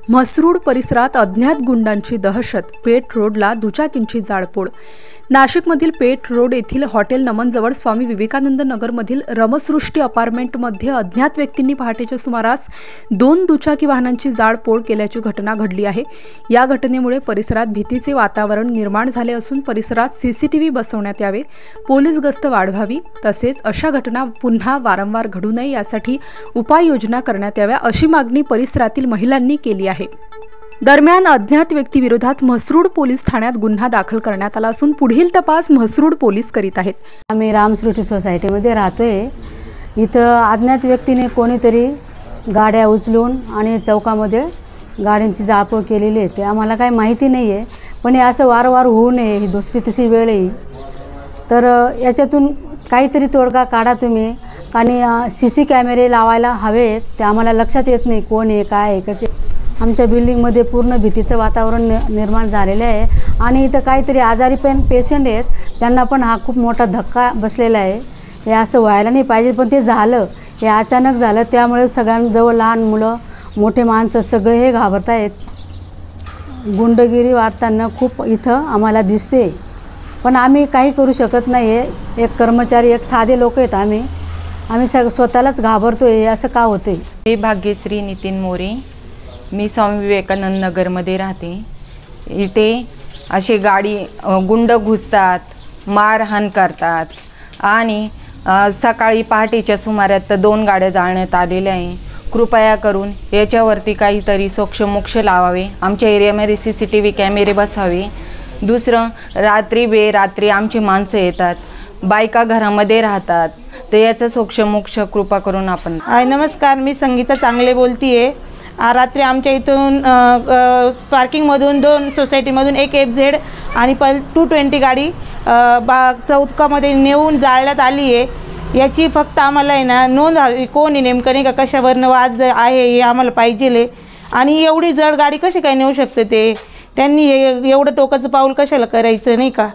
म्हसरूड परिसरात अज्ञात गुंडांची दहशत। पेठ रोडला दुचाकींची जाळपोळ। नाशिकमधील पेठ रोड येथील हॉटेल नमनजवळ स्वामी विवेकानंद नगरमधील रमसृष्टी अपार्टमेंटमध्ये अज्ञात व्यक्तींनी पहाटेच्या सुमारास 2 दुचाकी वाहनांची जाळपोळ केल्याची घटना घडली आहे। या घटनेमुळे परिसरात भीतीचे वातावरण निर्माण झाले असून परिसरात सीसीटीव्ही बसवण्यात यावे, पोलीस गस्त वाढवावी, तसेच अशा घटना पुन्हा वारंवार घडू नये यासाठी उपाययोजना करण्यात याव्या अशी मागणी परिसरातील महिलांनी केली आहे। दरम्यान अज्ञात व्यक्तीविरोधात म्हसरूड पोलीस ठाण्यात गुन्हा दाखल करण्यात आला असून पुढील तपास म्हसरूड पोलीस करीत आहेत। आम्ही रामसृष्टी सोसायटीमध्ये राहतोय। इथं अज्ञात व्यक्तीने कोणीतरी गाड्या उचलून आणि चौकामध्ये गाड्यांची जाळपोळ केलेली आहे। ते आम्हाला काही माहिती नाही आहे, पण हे असं वारंवार होऊ नये, ही दुसरी तिसरी वेळ आहे। तर याच्यातून काहीतरी तोडगा काढा तुम्ही, आणि CC कॅमेरे लावायला हवेत। ते आम्हाला लक्षात येत नाही कोण आहे, काय आहे, कसे। आमच्या बिल्डिंगमध्ये पूर्ण भीतीचं वातावरण निर्माण झालेलं आहे आणि इथं काहीतरी आजारी पेशंट आहेत, त्यांना पण हा खूप मोठा धक्का बसलेला आहे। हे असं व्हायला नाही पाहिजे, पण ते झालं, हे अचानक झालं। त्यामुळे सगळ्यांजवळ लहान मुलं, मोठे माणसं सगळे हे घाबरत आहेत। गुंडगिरी वाढताना खूप इथं आम्हाला दिसते, पण आम्ही काही करू शकत नाही आहे। एक कर्मचारी, एक साधे लोक आहेत, आम्ही स्वतःलाच घाबरतोय, असं का होते। मी भाग्यश्री नितीन मोरे, मी स्वामी विवेकानंद नगरमध्ये राहते। इथे असे गुंड घुसतात, मारहाण करतात आणि सकाळी पहाटेच्या सुमारात 2 गाड्या जाळण्यात आलेल्या आहे। कृपया करून याच्यावरती काहीतरी सोक्षमोक्ष लावावे। आमच्या एरियामध्ये CCTV कॅमेरे बसावे। दुसरं, रात्री बेरात्री आमची माणसं येतात, बायका घरामध्ये राहतात, तर याचं सोक्षमोक्ष कृपा करून आपण। नमस्कार, मी संगीता चांगले बोलतीये। रात्री आमच्या इथून पार्किंगमधून 2 सोसायटीमधून एक FZ आणि 220 गाडी चौकामध्ये नेऊन जाळण्यात आली आहे। याची फक्त आम्हाला आहे ना नोंद हवी, कोण आहे नेमकं, नाही का, कशावरनं वाद आहे हे आम्हाला पाहिजे। आणि एवढी जड गाडी कशी काय नेऊ शकते ते, त्यांनी एवढं टोकाचं पाऊल कशाला करायचं, नाही का।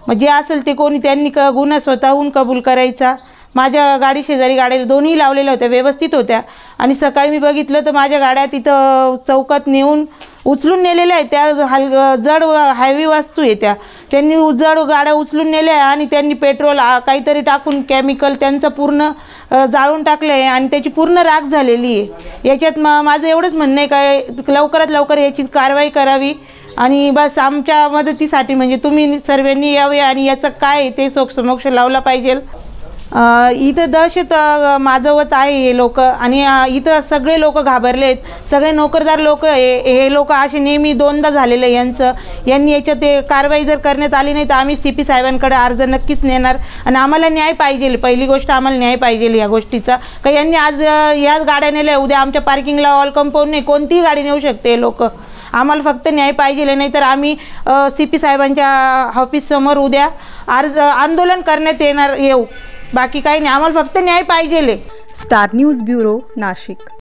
मग जे असेल ते कोणी त्यांनी गुन्हा स्वतःहून कबूल करायचा। माझ्या गाडी शेजारी गाड्या दोन्ही लावलेल्या होत्या, व्यवस्थित होत्या, आणि सकाळी मी बघितलं तर माझ्या गाड्या तिथं चौकात नेऊन उचलून नेलेल्या आहेत। त्या जड हेवी वस्तू आहे, त्यांनी जड गाड्या उचलून नेल्या आणि त्यांनी पेट्रोल काहीतरी टाकून केमिकल त्यांचं पूर्ण जाळून टाकलं आहे आणि त्याची पूर्ण राख झालेली आहे। याच्यात माझं एवढंच म्हणणं आहे काय, लवकरात लवकर याची कारवाई करावी आणि बस आमच्या मदतीसाठी म्हणजे तुम्ही सर्वांनी यावे आणि याचं काय ते सोक्षमोक्ष लावला पाहिजे। इथं दहशत माजवत आहे हे लोक, आणि इथं सगळे लोक घाबरलेत, सगळे नोकरदार लोक। हे लोक असे नेहमी 2दा झालेले यांनी याच्यात कारवाई जर करण्यात आली नाही तर आम्ही CP साहेबांकडे अर्ज नक्कीच नेणार आणि आम्हाला न्याय पाहिजे। पहिली गोष्ट आम्हाला न्याय पाहिजे या गोष्टीचा, का यांनी आज याच गाड्या नेल्या, उद्या आमच्या पार्किंगला ऑल कंपाऊंड नाही कोणतीही गाडी नेऊ शकते हे लोक। आम्हाला फक्त न्याय पाहिजे, नाही तर आम्ही CP साहेबांच्या ऑफिससमोर उद्या आंदोलन करण्यात येऊ। बाकी काही नाही, आम्हाला फक्त न्याय पाहिजे। Star news bureau, Nashik.